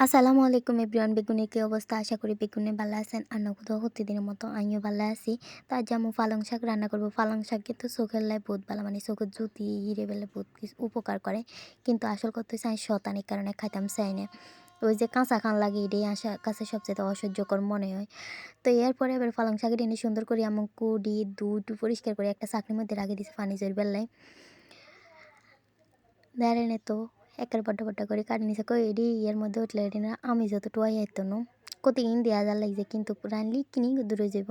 আসসালামু আলাইকুম এভরিওয়ান, বেগুনের কি অবস্থা? আশা করি বেগুনে ভালো আছেন। আর নগদ প্রতিদিনের মতো আমিও ভালো আছি। তো আজ আমি পালং শাক রান্না করব। পালং শাক কিন্তু চোখের লাই বহুত ভালো, মানে চোখের জ্যোতি হিরে বেলে বহুত কিছু উপকার করে। কিন্তু আসল কথা হচ্ছে আমি শতানির কারণে খাইতাম চাই না। ওই যে কাঁচা খান লাগে, এটাই আশা কাছে সবচেয়ে অসহ্যকর মনে হয়। তো এরপরে এবার পালং শাকের এনে সুন্দর করে আমি কুড়ি দুধ পরিষ্কার করে একটা চাকরির মধ্যে রাখি দিয়েছি পানি জোর বেলায়। দেড়েনে তো একের বড্ড বড্ড করে কাটি নিছে কই এডি এর মধ্যে উঠলে এডি না আমি যত টোয়াই আইতো না কতদিন দেওয়া যা লাগছে, কিন্তু রানলি কিনি দূরে যাব।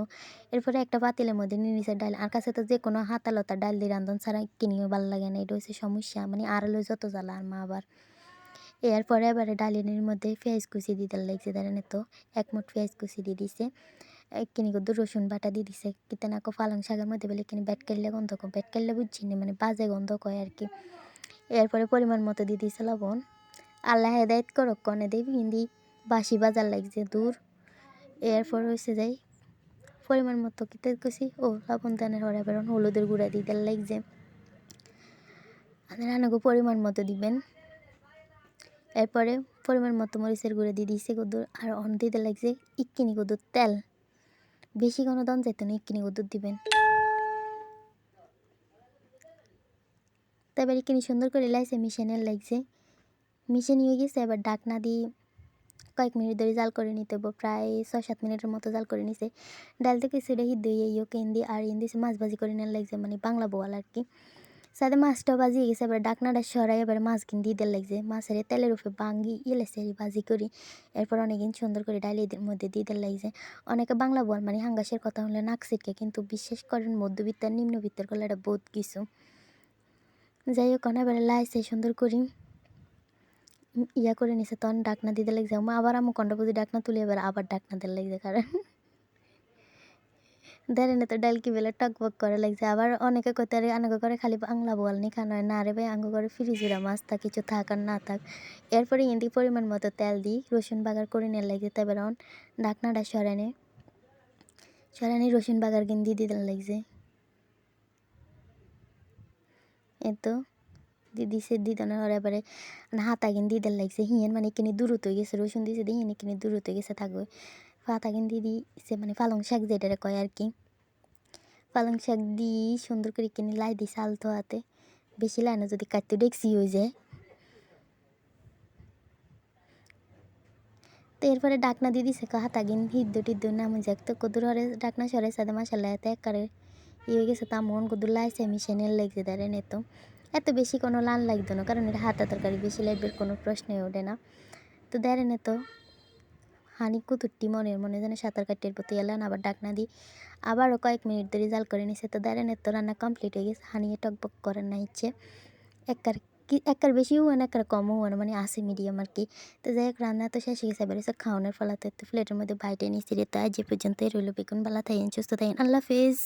এরপরে একটা পাতিলের মধ্যে নিয়ে নিছে ডাল। আর কাছে তো যে কোনো হাতালতা ডাল দিয়ে রান্ধন ছাড়া কিনিও ভালো লাগে না, এটা হচ্ছে সমস্যা। মানে আড়ালো যত জ্বালা আর মা আবার এরপরে এবারে ডালিনের মধ্যে পেঁয়াজ কুচি দিতে লাগছে। দেড়েনে তো এক মুঠ পেঁয়াজ কুচি দিয়ে দিছে, কিনি কদ্দু রসুন বাটা দিয়ে দিছে। কিতেনাকো পালং শাকের মধ্যে বলে কিনি ব্যাট কাটলে গন্ধ কয়, ব্যাট কাটলে বুঝছি না, মানে বাজে গন্ধ কয় আর কি। এরপরে পরিমাণ মতো দিয়ে দিয়েছে লবণ। আল্লাহ হেদায়ত করক কনে দেব হিন্দি বাসি বাজার লাগছে দূর। এরপর হয়েছে যাই পরিমাণ মতো কিতে কষি ও লবণ দানের হরে বেরোন হলুদের গুঁড়া দিয়ে দেওয়ার লাগছে। রান্নাগো পরিমাণ মতো দিবেন। এরপরে পরিমাণ মতো মরিচের গুঁড়া দিয়ে দিয়েছে কদ্দুর। আর অন দিতে লাগছে ইক্কিনি কদ্দুর তেল, বেশি কোনো দাম যেত না, ইক্কিনি কদ্দুর দিবেন। তারপর ইক্কিনি সুন্দর করে লাইছে মিশানোর লাগছে, মিশে নিয়ে গেছে। এবার ডাকনা দিয়ে কয়েক মিনিট ধরে জাল করে নিতে হবে, প্রায় 6-7 মিনিটের মতো জাল করে নিছে। ডাল থেকে সেটা হিদ্ধ ইয়ে কেন্দি আর ইন্দিছে মাছ ভাজি করে নেওয়ার লাগছে, মানে বাংলা বোয়াল আর কি। সাথে মাছটাও ভাজি গেছে। এবার ডাকনাটা সরাই এবার মাছ কিন দিয়ে দেওয়ার লাগছে। মাছের তেলের উপরে বাঙ্গি ইলেছে ভাজি করি। এরপর অনেকদিন সুন্দর করে ডাল এদের মধ্যে দিয়ে দেওয়ার লাগছে। অনেকে বাংলা বোয়াল মানে হাঙ্গাসের কথা হলে নাক ছিটকে, কিন্তু বিশেষ করেন মধ্যবিত্ত আর নিম্নবিত্তের করলে এটা বহুত কিছু। যাই হোক এবার লাইছে সুন্দর করি ইয়া করে নিছে, তখন ডাকনা দিতে লাগছে। আবার আমি কন্ডা বুঝি ডাকনা তুলি আবার ডাকনা দিতে লাগছে, কারণ দেরেনে তো ডাল কি বেলে টকবক করে লাগছে। আবার অনেকে কইতে আরে আঙ্গ করে খালি বাংলা বোয়াল নি খানো হয় না রে ভাই, আঙ্গ করে ফ্রিজুরা মাছ থাক কিছু থাক আর না থাক। এরপরে ইন্দি পরিমাণ মতো তেল দিই রসুন বাগার করে নিয়ে লাগছে। তারপর ডাকনাটা সরানে রসুন বাগার কিন দিয়ে দিতে লাগছে। এ তো দিদিছে দিদনের হরে এবারে হাতা কিন দিয়ে লাগছে হিয়েন, মানে কিনে দূরত হয়ে গেছে রসুন দিয়েছে দিয়ে হিনে কিনে দূরত হয়ে গেছে থাকবে। হাতা কিন দিয়ে দিছে মানে পালং শাক যেটারে কয় আর কি। পালং শাক দিয়ে সুন্দর করে কিনে লাই দিই আলতো হাতে, বেশি লাই না যদি কাটতে ডেকসি হয়ে যায়। তো এরপরে ডাকনা দিয়ে দিছে হাতা গিন হিদ্দ টিদ্দ নামে যাক। তো কদুর হরে ডাকনা সরে সাদা মাসাল্লাহ এত একবারে হয়ে গেছে। তামন কদুর লাইছে মিশানের লাগছে দাঁড়েন। এত বেশি কোনো লাল লাগতো না, কারণ এটা হাতা তরকারি বেশি লাগবে কোনো প্রশ্নই ওঠে না। তো দাঁড়েন হানি কুতুরটি মনের মনে যেন সাঁতার কাটিয়ে প্রতি এলেন। আবার ডাকনা দিই আবারও কয়েক মিনিট ধরে জাল করে নিছে। তো দাঁড়ান রান্না কমপ্লিট হয়ে গেছে। হানিয়ে টকবক করার না ইচ্ছে একবার বেশিও হয় না, একবার কমও হয় না, মানে আসে মিডিয়াম আর কি। তো যাই হোক রান্না তো শেষ হয়ে গেছে, এবার এসে খাওয়ানোর ফলাতে প্লেটের মধ্যে বাইটে নিচ্ছি। তো আজ যে পর্যন্তই রইল, বেগুন বালা থাকেন, সুস্থ থাকেন, আল্লাহ হাফেজ।